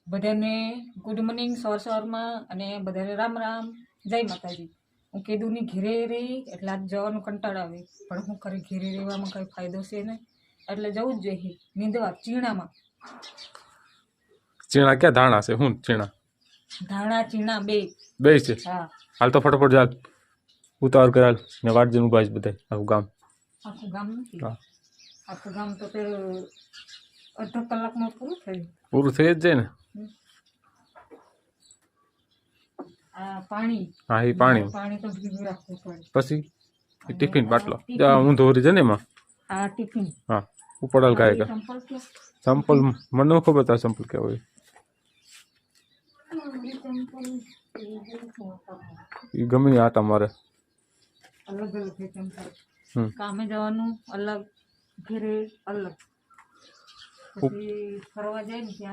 બધાને good morning સવારમાં અને બધાને રામ રામ જય માતાજી. હું કેદુની ઘેરે રહી એટલે આજ જવાનું કંટાળ આવે પણ હું કરે ઘેરે રહેવામાં કંઈ ફાયદો છે નહીં એટલે જવું જ જોઈએ નીંદવા ચીણામાં. ચીણા ક્યાં ધાણા છે? શું ચીણા? ધાણા ચીણા બે છે. હા હાલ તો ફટાફટ ચાલ ઉતાવળ કરાલ ને વાટજીનું ભાઈ બધા આખું ગામ. આખું ગામ નથી હા આખું ગામ તો તે અડધો કલાકમાં પૂરું થયું. પૂરું થઈ જ જાય ને. આ પાણી હા એ પાણી પાણી તો ભીગું રાખવું પડે. પછી ટિફિન બાટલો હું ધોરી છે ને એમાં. આ ટિફિન હા ઉપડાલ કાય કા ચંપલ કે સંપલ મને ન ખબર તા સંપલ કેવો હોય એ ગમે આ તમારે અલગ અલગ છે ચંપલ. હમ કામે જવાનું અલગ ઘરે અલગ પછી ફરવા જાય ને ત્યાં